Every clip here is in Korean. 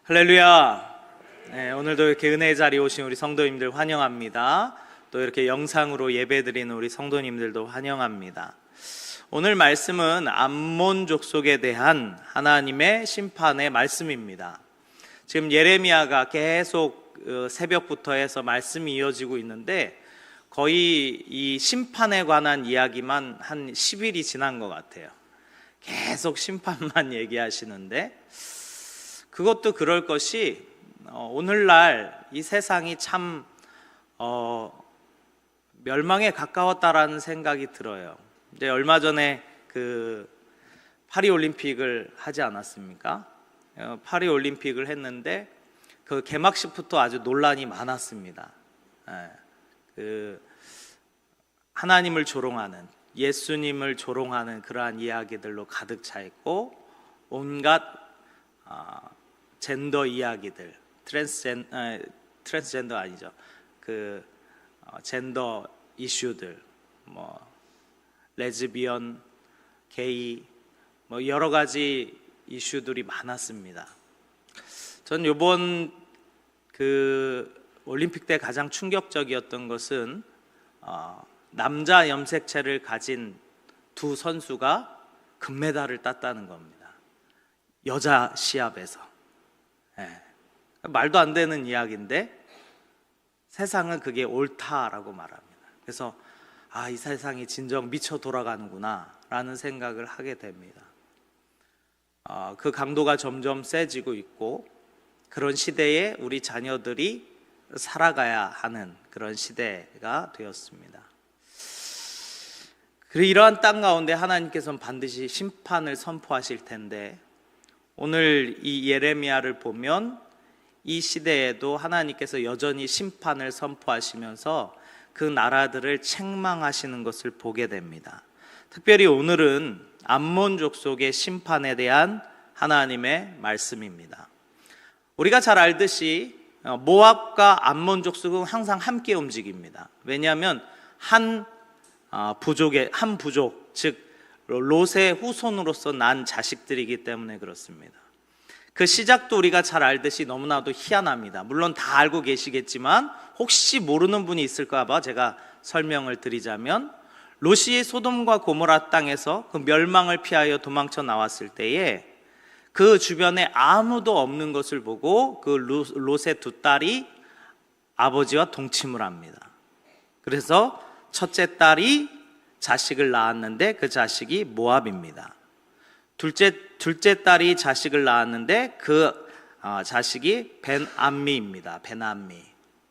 할렐루야. 네, 오늘도 이렇게 은혜의 자리에 오신 우리 성도님들 환영합니다. 또 이렇게 영상으로 예배드리는 우리 성도님들도 환영합니다. 오늘 말씀은 암몬 족속에 대한 하나님의 심판의 말씀입니다. 지금 예레미야가 계속 새벽부터 해서 말씀이 이어지고 있는데 거의 이 심판에 관한 이야기만 한 10일이 지난 것 같아요. 계속 심판만 얘기하시는데 그것도 그럴 것이 오늘날 이 세상이 참 멸망에 가까웠다라는 생각이 들어요. 이제 얼마 전에 그 파리 올림픽을 하지 않았습니까? 파리 올림픽을 했는데 그 개막식부터 아주 논란이 많았습니다. 그 하나님을 조롱하는, 예수님을 조롱하는 그러한 이야기들로 가득 차 있고 온갖 젠더 이야기들, 트랜스젠더 아니죠. 그 젠더 이슈들, 뭐 레즈비언, 게이, 뭐 여러 가지 이슈들이 많았습니다. 전 이번 그 올림픽 때 가장 충격적이었던 것은 남자 염색체를 가진 두 선수가 금메달을 땄다는 겁니다. 여자 시합에서. 말도 안 되는 이야기인데 세상은 그게 옳다라고 말합니다. 그래서 이 세상이 진정 미쳐 돌아가는구나 라는 생각을 하게 됩니다. 그 강도가 점점 세지고 있고 그런 시대에 우리 자녀들이 살아가야 하는 그런 시대가 되었습니다. 그리고 이러한 땅 가운데 하나님께서는 반드시 심판을 선포하실 텐데 오늘 이 예레미야를 보면 이 시대에도 하나님께서 여전히 심판을 선포하시면서 그 나라들을 책망하시는 것을 보게 됩니다. 특별히 오늘은 암몬 족속의 심판에 대한 하나님의 말씀입니다. 우리가 잘 알듯이 모압과 암몬 족속은 항상 함께 움직입니다. 왜냐하면 한 부족, 즉 롯의 후손으로서 난 자식들이기 때문에 그렇습니다. 그 시작도 우리가 잘 알듯이 너무나도 희한합니다. 물론 다 알고 계시겠지만 혹시 모르는 분이 있을까 봐 제가 설명을 드리자면 롯이 소돔과 고모라 땅에서 그 멸망을 피하여 도망쳐 나왔을 때에 그 주변에 아무도 없는 것을 보고 그 롯의 두 딸이 아버지와 동침을 합니다. 그래서 첫째 딸이 자식을 낳았는데 그 자식이 모압입니다. 둘째 딸이 자식을 낳았는데 그 자식이 벤암미입니다. 벤암미.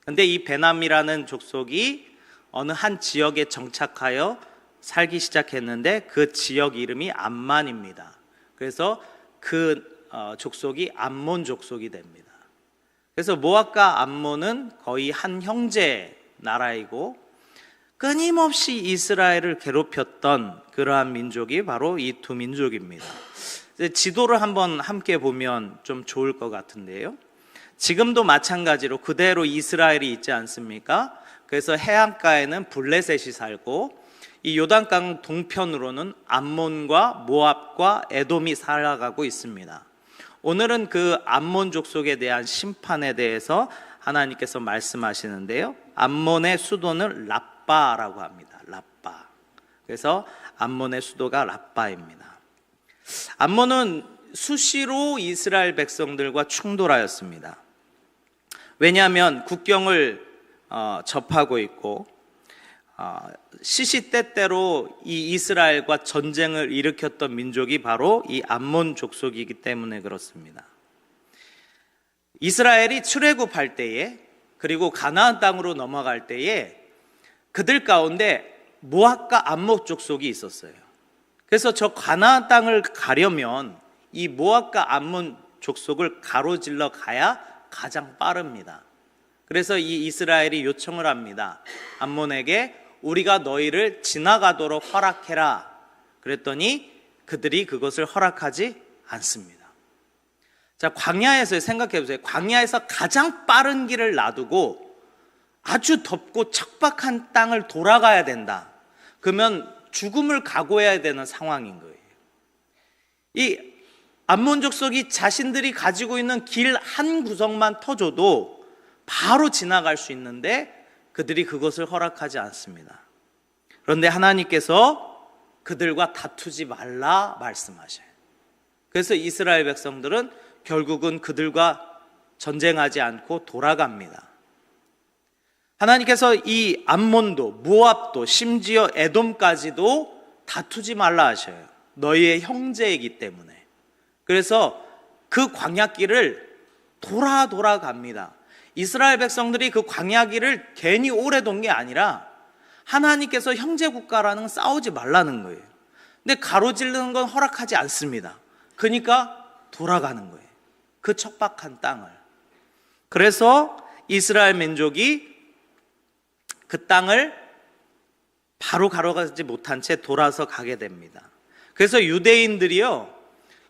근데 이 벤암미라는 족속이 어느 한 지역에 정착하여 살기 시작했는데 그 지역 이름이 암만입니다. 그래서 그 족속이 암몬 족속이 됩니다. 그래서 모압과 암몬은 거의 한 형제 나라이고 끊임없이 이스라엘을 괴롭혔던 그러한 민족이 바로 이 두 민족입니다. 지도를 한번 함께 보면 좀 좋을 것 같은데요. 지금도 마찬가지로 그대로 이스라엘이 있지 않습니까? 그래서 해안가에는 블레셋이 살고 이 요단강 동편으로는 암몬과 모압과 에돔이 살아가고 있습니다. 오늘은 그 암몬 족속에 대한 심판에 대해서 하나님께서 말씀하시는데요. 암몬의 수도는 라빠라고 합니다. 라빠. 그래서 암몬의 수도가 라빠입니다. 암몬은 수시로 이스라엘 백성들과 충돌하였습니다. 왜냐하면 국경을 접하고 있고 시시때때로 이 이스라엘과 전쟁을 일으켰던 민족이 바로 이 암몬 족속이기 때문에 그렇습니다. 이스라엘이 출애굽할 때에 그리고 가나안 땅으로 넘어갈 때에 그들 가운데 모압과 암몬 족속이 있었어요. 그래서 저 가나안 땅을 가려면 이 모압과 암몬 족속을 가로질러 가야 가장 빠릅니다. 그래서 이 이스라엘이 요청을 합니다. 암몬에게 우리가 너희를 지나가도록 허락해라. 그랬더니 그들이 그것을 허락하지 않습니다. 자, 광야에서 생각해 보세요. 광야에서 가장 빠른 길을 놔두고 아주 덥고 척박한 땅을 돌아가야 된다. 그러면 죽음을 각오해야 되는 상황인 거예요. 이 암몬 족속이 자신들이 가지고 있는 길 한 구석만 터줘도 바로 지나갈 수 있는데 그들이 그것을 허락하지 않습니다. 그런데 하나님께서 그들과 다투지 말라 말씀하셔요. 그래서 이스라엘 백성들은 결국은 그들과 전쟁하지 않고 돌아갑니다. 하나님께서 이 암몬도, 모압도, 심지어 에돔까지도 다투지 말라 하셔요. 너희의 형제이기 때문에. 그래서 그 광야길을 돌아갑니다. 이스라엘 백성들이 그 광야길을 괜히 오래 돈 게 아니라 하나님께서 형제 국가라는 싸우지 말라는 거예요. 근데 가로지르는 건 허락하지 않습니다. 그러니까 돌아가는 거예요. 그 척박한 땅을. 그래서 이스라엘 민족이 그 땅을 바로 가로가지 못한 채 돌아서 가게 됩니다. 그래서 유대인들이요,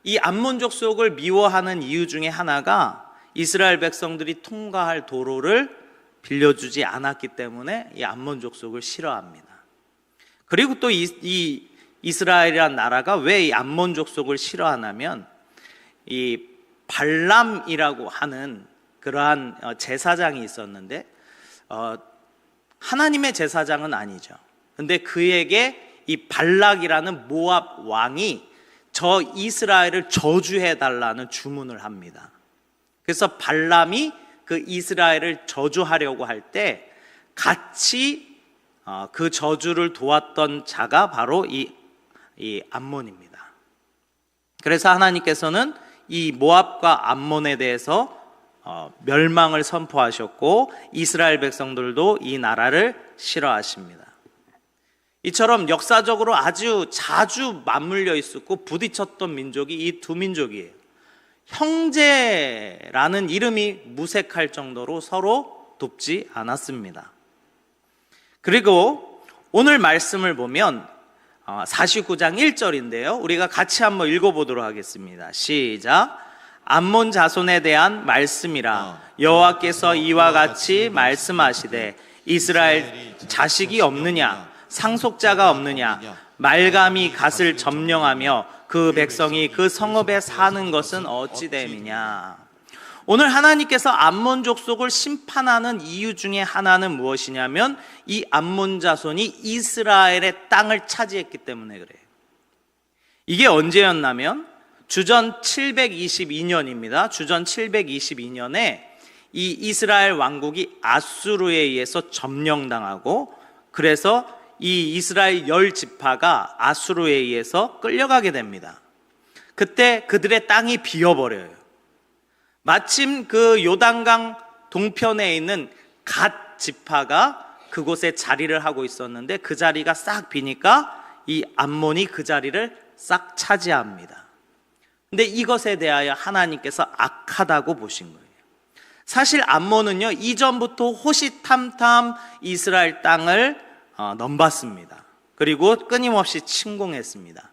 이 암몬 족속을 미워하는 이유 중에 하나가 이스라엘 백성들이 통과할 도로를 빌려주지 않았기 때문에 이 암몬 족속을 싫어합니다. 그리고 또 이 이스라엘이라는 나라가 왜 이 암몬 족속을 싫어하냐면 이 발람이라고 하는 그러한 제사장이 있었는데 하나님의 제사장은 아니죠. 근데 그에게 이 발락이라는 모압 왕이 저 이스라엘을 저주해 달라는 주문을 합니다. 그래서 발람이 그 이스라엘을 저주하려고 할 때 같이 그 저주를 도왔던 자가 바로 이 암몬입니다. 그래서 하나님께서는 이 모압과 암몬에 대해서 멸망을 선포하셨고 이스라엘 백성들도 이 나라를 싫어하십니다. 이처럼 역사적으로 아주 자주 맞물려 있었고 부딪혔던 민족이 이 두 민족이에요. 형제라는 이름이 무색할 정도로 서로 돕지 않았습니다. 그리고 오늘 말씀을 보면 49장 1절인데요. 우리가 같이 한번 읽어보도록 하겠습니다. 시작. 암몬 자손에 대한 말씀이라. 여호와께서 이와 같이 말씀하시되 이스라엘 자식이 없느냐, 상속자가 없느냐, 말감이 갓을 점령하며 그 백성이 그 성읍에 사는 것은 어찌 됨이냐. 오늘 하나님께서 암몬 족속을 심판하는 이유 중에 하나는 무엇이냐면 이 암몬 자손이 이스라엘의 땅을 차지했기 때문에 그래요. 이게 언제였냐면 주전 722년입니다. 주전 722년에 이 이스라엘 왕국이 아수르에 의해서 점령당하고 그래서 이 이스라엘 10지파가 아수르에 의해서 끌려가게 됩니다. 그때 그들의 땅이 비어버려요. 마침 그 요단강 동편에 있는 갓 지파가 그곳에 자리를 하고 있었는데 그 자리가 싹 비니까 이 암몬이 그 자리를 싹 차지합니다. 근데 이것에 대하여 하나님께서 악하다고 보신 거예요. 사실 암몬은요, 이전부터 호시탐탐 이스라엘 땅을 넘봤습니다. 그리고 끊임없이 침공했습니다.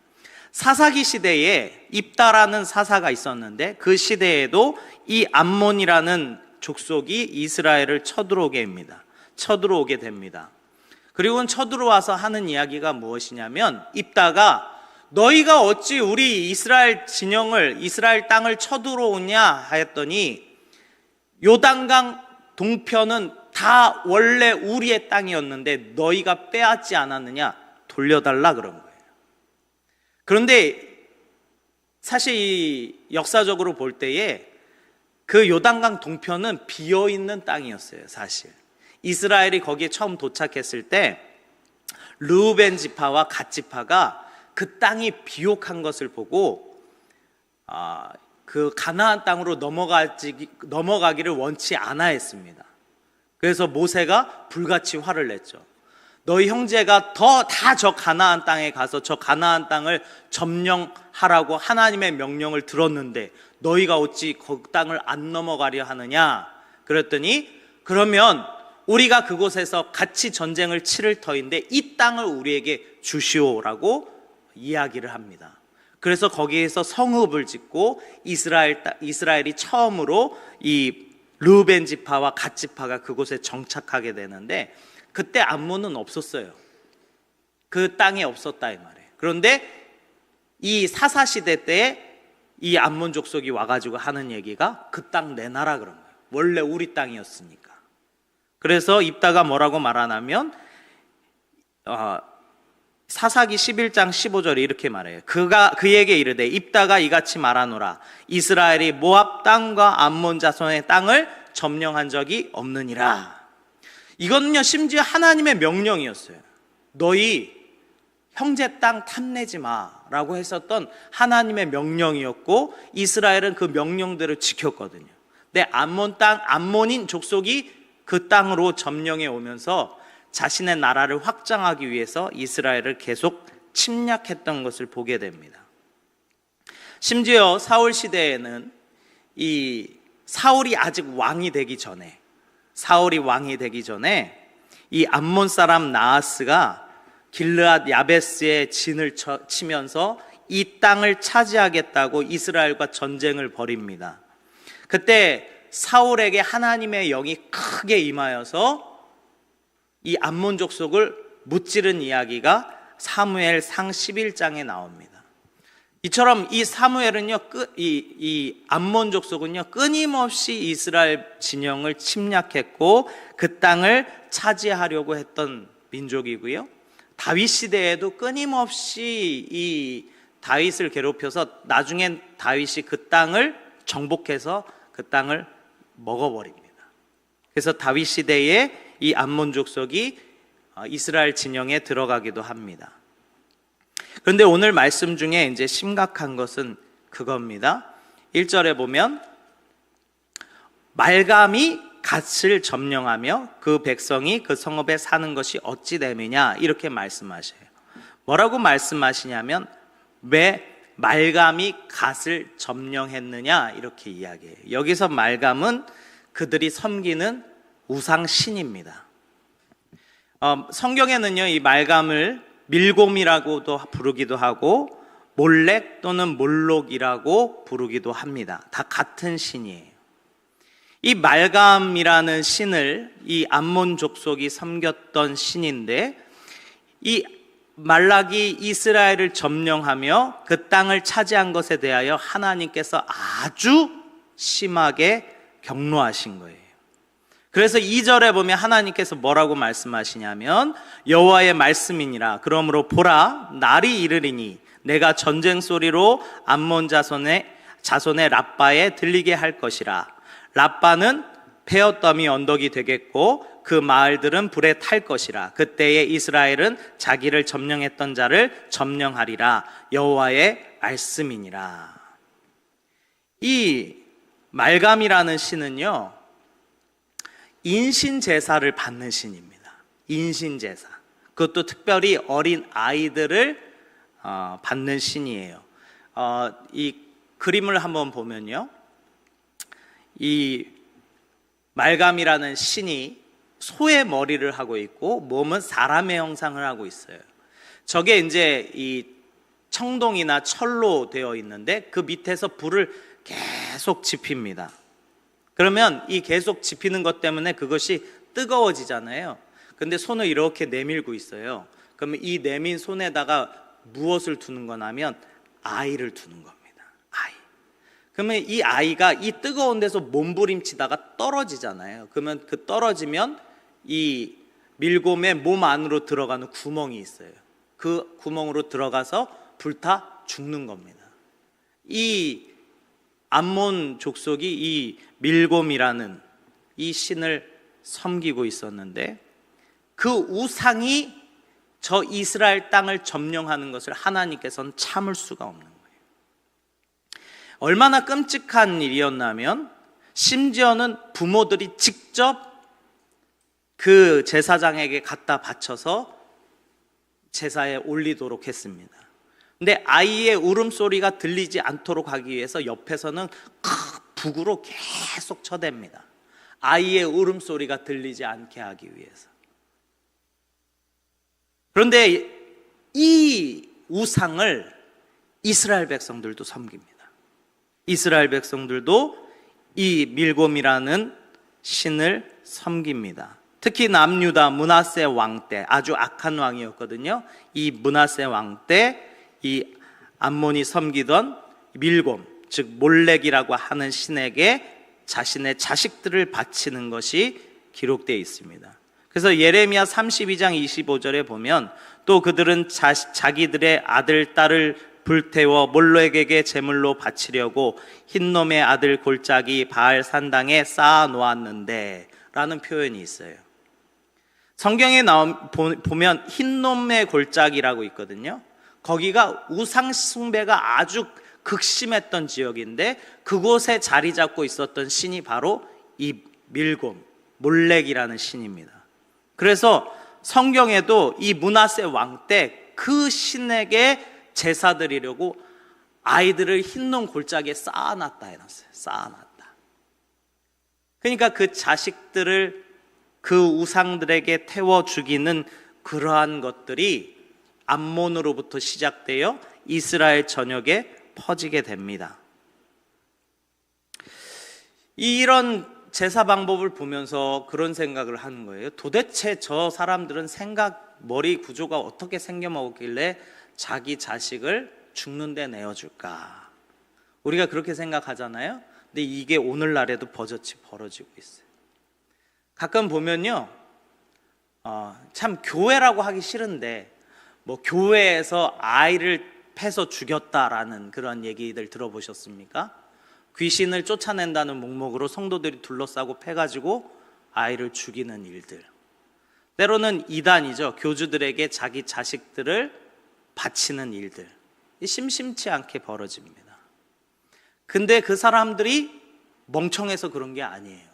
사사기 시대에 입다라는 사사가 있었는데 그 시대에도 이 암몬이라는 족속이 이스라엘을 쳐들어오게 됩니다. 그리고 쳐들어와서 하는 이야기가 무엇이냐면 입다가 너희가 어찌 우리 이스라엘 땅을 쳐들어오냐 하였더니 요단강 동편은 다 원래 우리의 땅이었는데 너희가 빼앗지 않았느냐, 돌려달라 그런 거예요. 그런데 사실 역사적으로 볼 때에 그 요단강 동편은 비어있는 땅이었어요. 사실 이스라엘이 거기에 처음 도착했을 때 르우벤 지파와 갓 지파가 그 땅이 비옥한 것을 보고 그 가나안 땅으로 넘어가기를 원치 않아 했습니다. 그래서 모세가 불같이 화를 냈죠. 너희 형제가 다 저 가나안 땅에 가서 저 가나안 땅을 점령하라고 하나님의 명령을 들었는데 너희가 어찌 그 땅을 안 넘어가려 하느냐. 그랬더니 그러면 우리가 그곳에서 같이 전쟁을 치를 터인데 이 땅을 우리에게 주시오라고 이야기를 합니다. 그래서 거기에서 성읍을 짓고 이스라엘이 처음으로 이 르우벤 지파와 갓 지파가 그곳에 정착하게 되는데 그때 암몬은 없었어요. 그 땅에 없었다 이 말이에요. 그런데 이 사사시대 때에 이 암몬 족속이 와가지고 하는 얘기가 그 땅 내놔라 그런 거예요. 원래 우리 땅이었으니까. 그래서 입다가 뭐라고 말하냐면 사사기 11장 15절에 이렇게 말해요. 그에게 이르되 입다가 이같이 말하노라. 이스라엘이 모압 땅과 암몬 자손의 땅을 점령한 적이 없느니라. 이거는요, 심지어 하나님의 명령이었어요. 너희 형제 땅 탐내지 마라고 했었던 하나님의 명령이었고, 이스라엘은 그 명령대로 지켰거든요. 근데 암몬인 족속이 그 땅으로 점령해 오면서 자신의 나라를 확장하기 위해서 이스라엘을 계속 침략했던 것을 보게 됩니다. 심지어 사울 시대에는 이 사울이 아직 왕이 되기 전에 이 암몬 사람 나하스가 길르앗 야베스에 진을 치면서 이 땅을 차지하겠다고 이스라엘과 전쟁을 벌입니다. 그때 사울에게 하나님의 영이 크게 임하여서 이 암몬 족속을 무찌른 이야기가 사무엘상 11장에 나옵니다. 이처럼 이 사무엘은요, 이 암몬 족속은요, 끊임없이 이스라엘 진영을 침략했고 그 땅을 차지하려고 했던 민족이고요. 다윗 시대에도 끊임없이 이 다윗을 괴롭혀서 나중엔 다윗이 그 땅을 정복해서 그 땅을 먹어버립니다. 그래서 다윗 시대에 이 암몬 족속이 이스라엘 진영에 들어가기도 합니다. 그런데 오늘 말씀 중에 이제 심각한 것은 그겁니다. 1절에 보면 말감이 갓을 점령하며 그 백성이 그 성읍에 사는 것이 어찌 됨이냐 이렇게 말씀하셔요. 뭐라고 말씀하시냐면 왜 말감이 갓을 점령했느냐 이렇게 이야기해요. 여기서 말감은 그들이 섬기는 우상신입니다. 성경에는요, 이 말감을 밀곰이라고도 부르기도 하고 몰렉 또는 몰록이라고 부르기도 합니다. 다 같은 신이에요. 이 말감이라는 신을 이 암몬 족속이 섬겼던 신인데, 이 말락이 이스라엘을 점령하며 그 땅을 차지한 것에 대하여 하나님께서 아주 심하게 경노하신 거예요. 그래서 2절에 보면 하나님께서 뭐라고 말씀하시냐면 여호와의 말씀이니라. 그러므로 보라, 날이 이르리니 내가 전쟁 소리로 암몬 자손의 랍바에 들리게 할 것이라. 랍바는 베어더미 언덕이 되겠고 그 마을들은 불에 탈 것이라. 그때에 이스라엘은 자기를 점령했던 자를 점령하리라. 여호와의 말씀이니라. 이 말감이라는 신은요, 인신제사를 받는 신입니다. 인신제사. 그것도 특별히 어린 아이들을 받는 신이에요. 이 그림을 한번 보면요, 이 말감이라는 신이 소의 머리를 하고 있고 몸은 사람의 형상을 하고 있어요. 저게 이제 이 청동이나 철로 되어 있는데 그 밑에서 불을 계속 지핍니다. 그러면 이 계속 지피는 것 때문에 그것이 뜨거워지잖아요. 근데 손을 이렇게 내밀고 있어요. 그러면 이 내민 손에다가 무엇을 두는 거냐면 아이를 두는 겁니다. 아이. 그러면 이 아이가 이 뜨거운 데서 몸부림치다가 떨어지잖아요. 그러면 그 떨어지면 이 밀곰의 몸 안으로 들어가는 구멍이 있어요. 그 구멍으로 들어가서 불타 죽는 겁니다. 이 암몬 족속이 이 밀곰이라는 이 신을 섬기고 있었는데 그 우상이 저 이스라엘 땅을 점령하는 것을 하나님께서는 참을 수가 없는 거예요. 얼마나 끔찍한 일이었냐면 심지어는 부모들이 직접 그 제사장에게 갖다 바쳐서 제사에 올리도록 했습니다. 근데 아이의 울음소리가 들리지 않도록 하기 위해서 옆에서는 북으로 계속 쳐댑니다. 아이의 울음소리가 들리지 않게 하기 위해서. 그런데 이 우상을 이스라엘 백성들도 섬깁니다. 이스라엘 백성들도 이 밀곰이라는 신을 섬깁니다. 특히 남유다 므낫세 왕 때, 아주 악한 왕이었거든요. 이 므낫세 왕 때 이 암몬이 섬기던 밀곰, 즉 몰렉이라고 하는 신에게 자신의 자식들을 바치는 것이 기록되어 있습니다. 그래서 예레미야 32장 25절에 보면 또 그들은 자기들의 아들, 딸을 불태워 몰렉에게 제물로 바치려고 흰놈의 아들 골짜기 바알 산당에 쌓아 놓았는데 라는 표현이 있어요. 성경에 보면 흰놈의 골짜기라고 있거든요. 거기가 우상 숭배가 아주 극심했던 지역인데 그곳에 자리 잡고 있었던 신이 바로 이 밀곰, 몰렉이라는 신입니다. 그래서 성경에도 이 므낫세 왕 때 그 신에게 제사 드리려고 아이들을 흰놈 골짜기에 쌓아놨다 해놨어요. 쌓아놨다. 그러니까 그 자식들을 그 우상들에게 태워 죽이는 그러한 것들이 암몬으로부터 시작되어 이스라엘 전역에 퍼지게 됩니다. 이런 제사 방법을 보면서 그런 생각을 하는 거예요. 도대체 저 사람들은 머리 구조가 어떻게 생겨먹었길래 자기 자식을 죽는 데 내어줄까? 우리가 그렇게 생각하잖아요. 근데 이게 오늘날에도 버젓이 벌어지고 있어요. 가끔 보면요, 참 교회라고 하기 싫은데 뭐 교회에서 아이를 패서 죽였다라는 그런 얘기들 들어보셨습니까? 귀신을 쫓아낸다는 목목으로 성도들이 둘러싸고 패가지고 아이를 죽이는 일들. 때로는 이단이죠. 교주들에게 자기 자식들을 바치는 일들. 심심치 않게 벌어집니다. 근데 그 사람들이 멍청해서 그런 게 아니에요.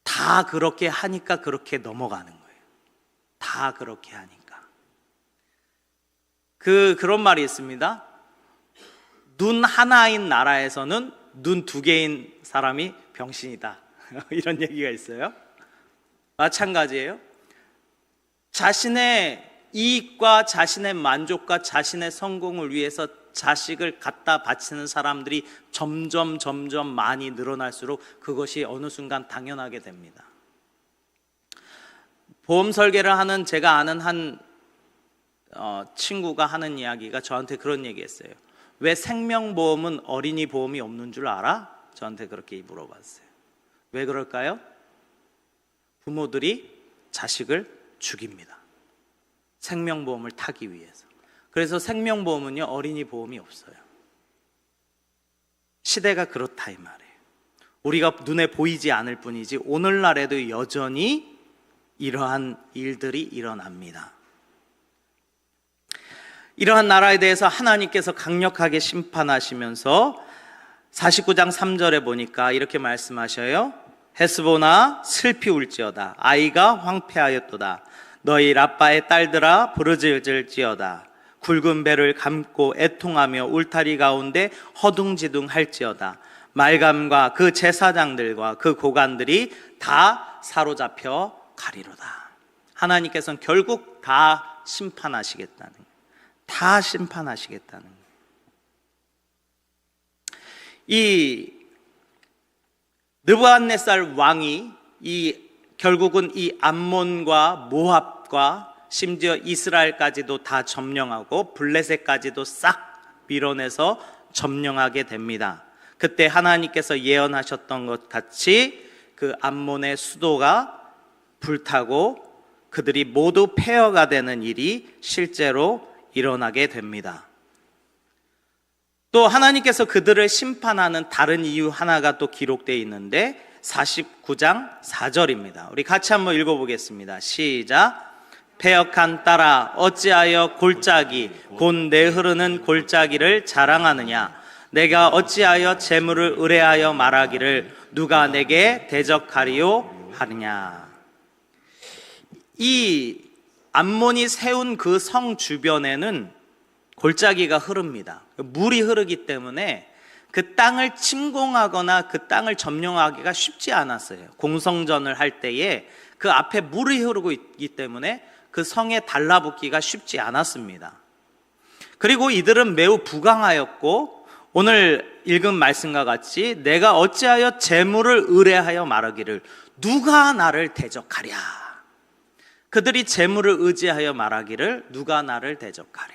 다 그렇게 하니까 그렇게 넘어가는 거예요. 다 그렇게 하니까. 그런 말이 있습니다. 눈 하나인 나라에서는 눈 두 개인 사람이 병신이다. 이런 얘기가 있어요. 마찬가지예요. 자신의 이익과 자신의 만족과 자신의 성공을 위해서 자식을 갖다 바치는 사람들이 점점 많이 늘어날수록 그것이 어느 순간 당연하게 됩니다. 보험 설계를 하는 제가 아는 한 친구가 하는 이야기가 저한테 그런 얘기했어요. 왜 생명보험은 어린이 보험이 없는 줄 알아? 저한테 그렇게 물어봤어요. 왜 그럴까요? 부모들이 자식을 죽입니다. 생명보험을 타기 위해서. 그래서 생명보험은요, 어린이 보험이 없어요. 시대가 그렇다 이 말이에요. 우리가 눈에 보이지 않을 뿐이지 오늘날에도 여전히 이러한 일들이 일어납니다. 이러한 나라에 대해서 하나님께서 강력하게 심판하시면서 49장 3절에 보니까 이렇게 말씀하셔요. 헤스보나 슬피 울지어다. 아이가 황폐하였도다. 너희 라빠의 딸들아 부르짖을지어다. 굵은 배를 감고 애통하며 울타리 가운데 허둥지둥할지어다. 말감과 그 제사장들과 그 고관들이 다 사로잡혀 가리로다. 하나님께서는 결국 다 심판하시겠다는 거예요. 다 심판하시겠다는 거예요. 이 느부갓네살 왕이 결국은 이 암몬과 모압과 심지어 이스라엘까지도 다 점령하고 블레셋까지도 싹 밀어내서 점령하게 됩니다. 그때 하나님께서 예언하셨던 것 같이 그 암몬의 수도가 불타고 그들이 모두 폐허가 되는 일이 실제로 일어나게 됩니다. 또 하나님께서 그들을 심판하는 다른 이유 하나가 또 기록되어 있는데 49장 4절입니다. 우리 같이 한번 읽어보겠습니다. 시작. 패역한 딸아 어찌하여 골짜기 곧 내 흐르는 골짜기를 자랑하느냐. 내가 어찌하여 재물을 의뢰하여 말하기를 누가 내게 대적하리요 하느냐. 이 암몬이 세운 그 성 주변에는 골짜기가 흐릅니다. 물이 흐르기 때문에 그 땅을 침공하거나 그 땅을 점령하기가 쉽지 않았어요. 공성전을 할 때에 그 앞에 물이 흐르고 있기 때문에 그 성에 달라붙기가 쉽지 않았습니다. 그리고 이들은 매우 부강하였고 오늘 읽은 말씀과 같이 내가 어찌하여 재물을 의뢰하여 말하기를 누가 나를 대적하랴. 그들이 재물을 의지하여 말하기를 누가 나를 대적하랴.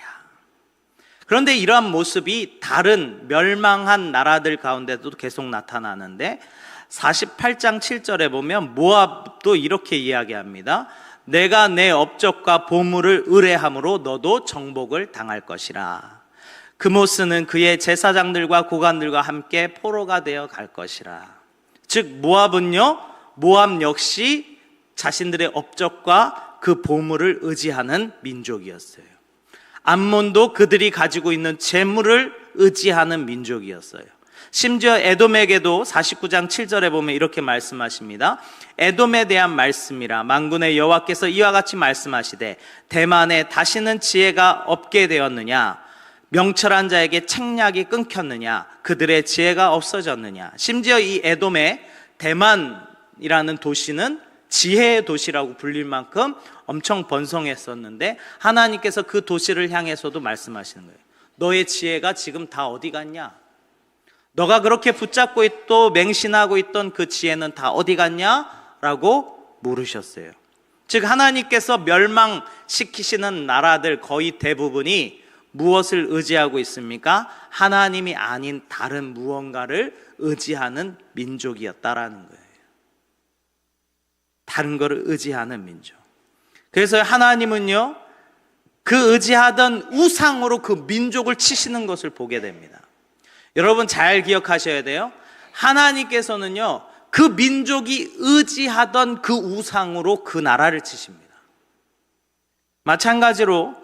그런데 이러한 모습이 다른 멸망한 나라들 가운데도 계속 나타나는데 48장 7절에 보면 모압도 이렇게 이야기합니다. 내가 내 업적과 보물을 의뢰함으로 너도 정복을 당할 것이라. 그모스는 그의 제사장들과 고관들과 함께 포로가 되어 갈 것이라. 즉 모압은요, 모압 역시 자신들의 업적과 그 보물을 의지하는 민족이었어요. 암몬도 그들이 가지고 있는 재물을 의지하는 민족이었어요. 심지어 에돔에게도 49장 7절에 보면 이렇게 말씀하십니다. 에돔에 대한 말씀이라. 만군의 여호와께서 이와 같이 말씀하시되 대만에 다시는 지혜가 없게 되었느냐, 명철한 자에게 책략이 끊겼느냐, 그들의 지혜가 없어졌느냐. 심지어 이 에돔의 대만이라는 도시는 지혜의 도시라고 불릴 만큼 엄청 번성했었는데 하나님께서 그 도시를 향해서도 말씀하시는 거예요. 너의 지혜가 지금 다 어디 갔냐? 너가 그렇게 붙잡고 또 맹신하고 있던 그 지혜는 다 어디 갔냐? 라고 물으셨어요. 즉 하나님께서 멸망시키시는 나라들 거의 대부분이 무엇을 의지하고 있습니까? 하나님이 아닌 다른 무언가를 의지하는 민족이었다라는 거예요. 다른 것을 의지하는 민족. 그래서 하나님은요, 그 의지하던 우상으로 그 민족을 치시는 것을 보게 됩니다. 여러분 잘 기억하셔야 돼요. 하나님께서는요, 그 민족이 의지하던 그 우상으로 그 나라를 치십니다. 마찬가지로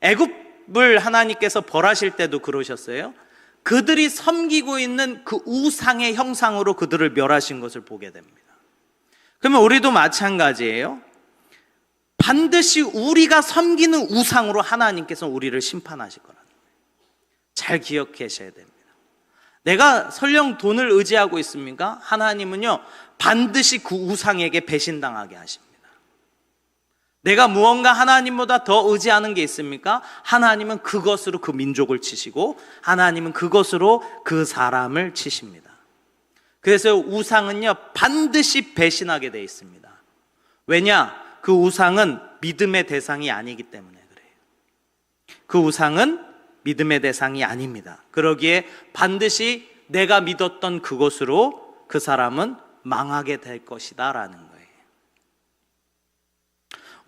애굽을 하나님께서 벌하실 때도 그러셨어요. 그들이 섬기고 있는 그 우상의 형상으로 그들을 멸하신 것을 보게 됩니다. 그러면 우리도 마찬가지예요. 반드시 우리가 섬기는 우상으로 하나님께서 우리를 심판하실 거라는 거예요. 잘 기억하셔야 됩니다. 내가 설령 돈을 의지하고 있습니까? 하나님은요, 반드시 그 우상에게 배신당하게 하십니다. 내가 무언가 하나님보다 더 의지하는 게 있습니까? 하나님은 그것으로 그 민족을 치시고 하나님은 그것으로 그 사람을 치십니다. 그래서 우상은요, 반드시 배신하게 되어 있습니다. 왜냐? 그 우상은 믿음의 대상이 아니기 때문에 그래요. 그 우상은 믿음의 대상이 아닙니다. 그러기에 반드시 내가 믿었던 그것으로 그 사람은 망하게 될 것이다 라는 거예요.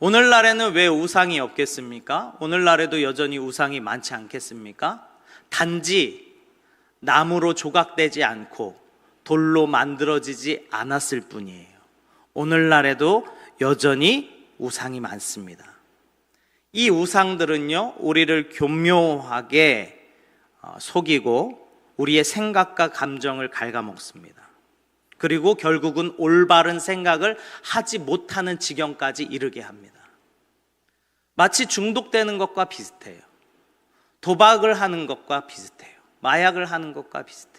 오늘날에는 왜 우상이 없겠습니까? 오늘날에도 여전히 우상이 많지 않겠습니까? 단지 나무로 조각되지 않고 돌로 만들어지지 않았을 뿐이에요. 오늘날에도 여전히 우상이 많습니다. 이 우상들은요, 우리를 교묘하게 속이고 우리의 생각과 감정을 갉아먹습니다. 그리고 결국은 올바른 생각을 하지 못하는 지경까지 이르게 합니다. 마치 중독되는 것과 비슷해요. 도박을 하는 것과 비슷해요. 마약을 하는 것과 비슷해요.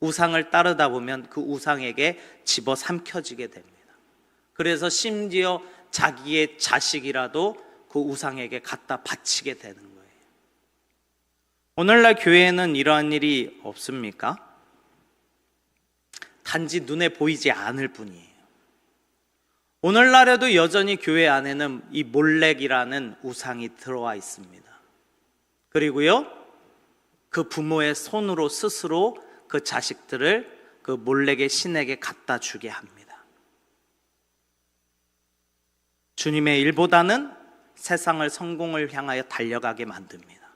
우상을 따르다 보면 그 우상에게 집어삼켜지게 됩니다. 그래서 심지어 자기의 자식이라도 그 우상에게 갖다 바치게 되는 거예요. 오늘날 교회에는 이러한 일이 없습니까? 단지 눈에 보이지 않을 뿐이에요. 오늘날에도 여전히 교회 안에는 이 몰렉이라는 우상이 들어와 있습니다. 그리고요, 그 부모의 손으로 스스로 그 자식들을 그 몰렉의 신에게 갖다 주게 합니다. 주님의 일보다는 세상을 성공을 향하여 달려가게 만듭니다.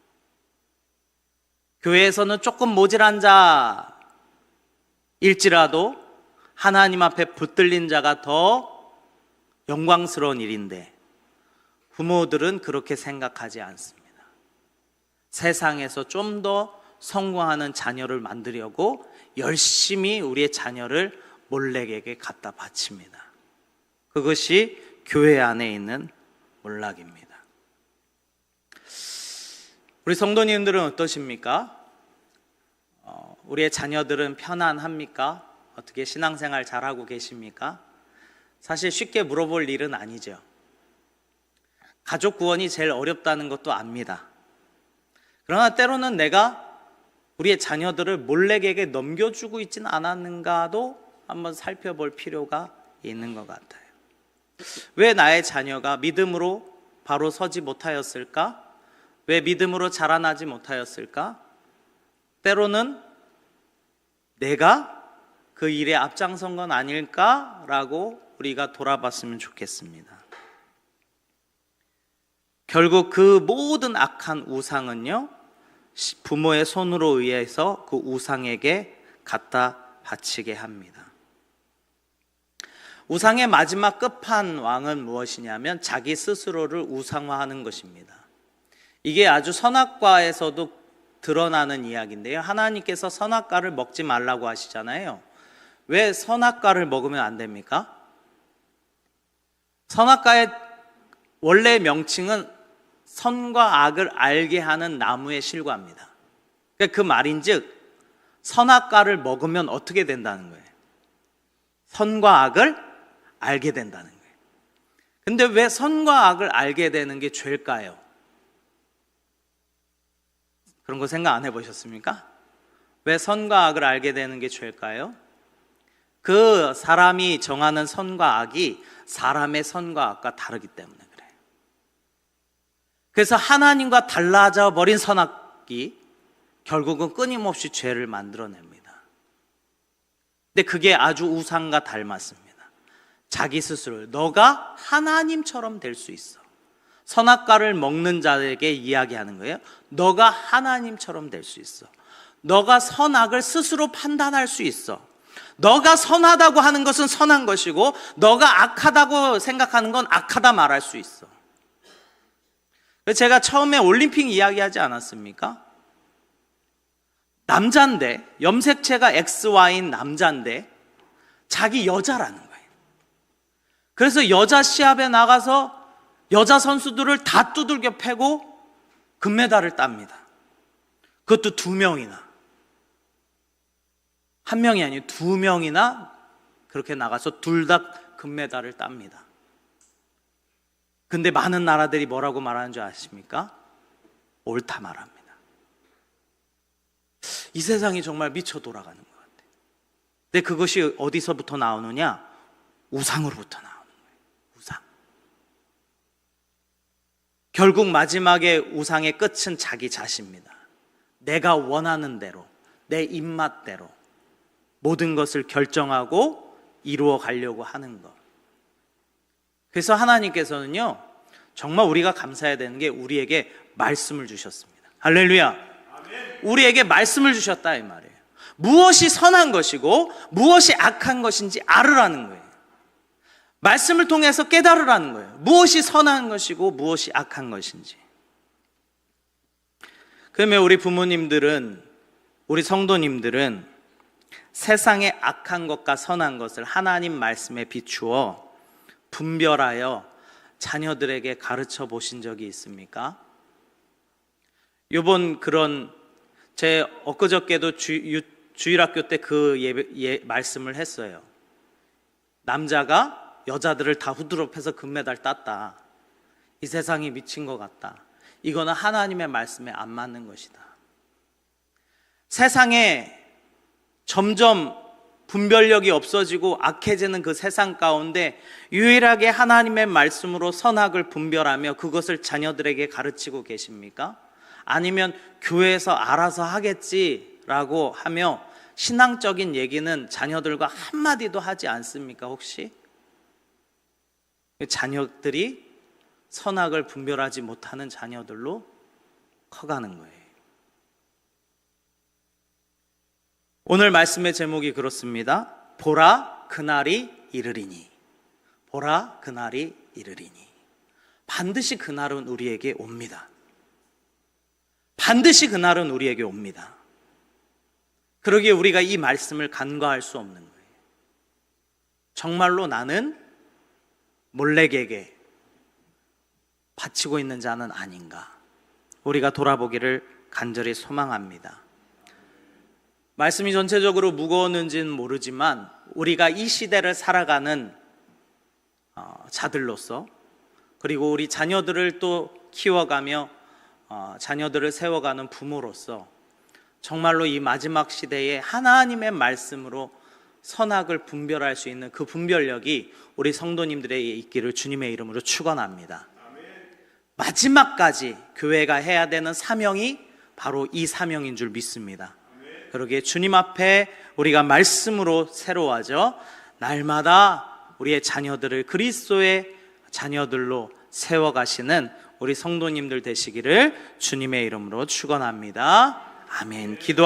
교회에서는 조금 모질한 자일지라도 하나님 앞에 붙들린 자가 더 영광스러운 일인데 부모들은 그렇게 생각하지 않습니다. 세상에서 좀 더 성공하는 자녀를 만들려고 열심히 우리의 자녀를 몰렉에게 갖다 바칩니다. 그것이 교회 안에 있는 몰락입니다. 우리 성도님들은 어떠십니까? 우리의 자녀들은 편안합니까? 어떻게 신앙생활 잘하고 계십니까? 사실 쉽게 물어볼 일은 아니죠. 가족 구원이 제일 어렵다는 것도 압니다. 그러나 때로는 내가 우리의 자녀들을 몰렉에게 넘겨주고 있지는 않았는가도 한번 살펴볼 필요가 있는 것 같아요. 왜 나의 자녀가 믿음으로 바로 서지 못하였을까? 왜 믿음으로 자라나지 못하였을까? 때로는 내가 그 일에 앞장선 건 아닐까라고 우리가 돌아봤으면 좋겠습니다. 결국 그 모든 악한 우상은요, 부모의 손으로 의해서 그 우상에게 갖다 바치게 합니다. 우상의 마지막 끝판왕은 무엇이냐면 자기 스스로를 우상화하는 것입니다. 이게 아주 선악과에서도 드러나는 이야기인데요. 하나님께서 선악과를 먹지 말라고 하시잖아요. 왜 선악과를 먹으면 안 됩니까? 선악과의 원래 명칭은 선과 악을 알게 하는 나무의 실과입니다. 그러니까 그 말인즉 선악과를 먹으면 어떻게 된다는 거예요? 선과 악을 알게 된다는 거예요. 근데 왜 선과 악을 알게 되는 게 죄일까요? 그런 거 생각 안 해보셨습니까? 왜 선과 악을 알게 되는 게 죄일까요? 그 사람이 정하는 선과 악이 사람의 선과 악과 다르기 때문에 그래요. 그래서 하나님과 달라져 버린 선악이 결국은 끊임없이 죄를 만들어냅니다. 근데 그게 아주 우상과 닮았습니다. 자기 스스로 너가 하나님처럼 될 수 있어. 선악과를 먹는 자에게 이야기하는 거예요. 너가 하나님처럼 될 수 있어. 너가 선악을 스스로 판단할 수 있어. 너가 선하다고 하는 것은 선한 것이고 너가 악하다고 생각하는 건 악하다 말할 수 있어. 제가 처음에 올림픽 이야기하지 않았습니까? 남자인데, 염색체가 XY인 남자인데 자기 여자라는 거예요. 그래서 여자 시합에 나가서 여자 선수들을 다 두들겨 패고 금메달을 땁니다. 그것도 2명이나. 1명이 아니고 2명이나 그렇게 나가서 둘 다 금메달을 땁니다. 근데 많은 나라들이 뭐라고 말하는 줄 아십니까? 옳다 말합니다. 이 세상이 정말 미쳐 돌아가는 것 같아요. 근데 그것이 어디서부터 나오느냐? 우상으로부터 나오는 거예요. 우상. 결국 마지막에 우상의 끝은 자기 자신입니다. 내가 원하는 대로, 내 입맛대로 모든 것을 결정하고 이루어 가려고 하는 것. 그래서 하나님께서는요, 정말 우리가 감사해야 되는 게 우리에게 말씀을 주셨습니다. 할렐루야. 우리에게 말씀을 주셨다 이 말이에요. 무엇이 선한 것이고 무엇이 악한 것인지 알으라는 거예요. 말씀을 통해서 깨달으라는 거예요. 무엇이 선한 것이고 무엇이 악한 것인지. 그러면 우리 부모님들은, 우리 성도님들은 세상의 악한 것과 선한 것을 하나님 말씀에 비추어 분별하여 자녀들에게 가르쳐 보신 적이 있습니까? 요번 그런 제 엊그저께도 주일학교 때 그 말씀을 했어요. 남자가 여자들을 다 후드로 패서 금메달 땄다. 이 세상이 미친 것 같다. 이거는 하나님의 말씀에 안 맞는 것이다. 세상에 점점 분별력이 없어지고 악해지는 그 세상 가운데 유일하게 하나님의 말씀으로 선악을 분별하며 그것을 자녀들에게 가르치고 계십니까? 아니면 교회에서 알아서 하겠지라고 하며 신앙적인 얘기는 자녀들과 한마디도 하지 않습니까 혹시? 자녀들이 선악을 분별하지 못하는 자녀들로 커가는 거예요. 오늘 말씀의 제목이 그렇습니다. 보라 그날이 이르리니. 보라 그날이 이르리니. 반드시 그날은 우리에게 옵니다. 반드시 그날은 우리에게 옵니다. 그러기에 우리가 이 말씀을 간과할 수 없는 거예요. 정말로 나는 몰래개게 바치고 있는 자는 아닌가. 우리가 돌아보기를 간절히 소망합니다. 말씀이 전체적으로 무거웠는지는 모르지만 우리가 이 시대를 살아가는 자들로서, 그리고 우리 자녀들을 또 키워가며 자녀들을 세워가는 부모로서 정말로 이 마지막 시대에 하나님의 말씀으로 선악을 분별할 수 있는 그 분별력이 우리 성도님들에게 있기를 주님의 이름으로 축원합니다. 마지막까지 교회가 해야 되는 사명이 바로 이 사명인 줄 믿습니다. 그러기에 주님 앞에 우리가 말씀으로 새로워져 날마다 우리의 자녀들을 그리스도의 자녀들로 세워가시는 우리 성도님들 되시기를 주님의 이름으로 축원합니다. 아멘. 기도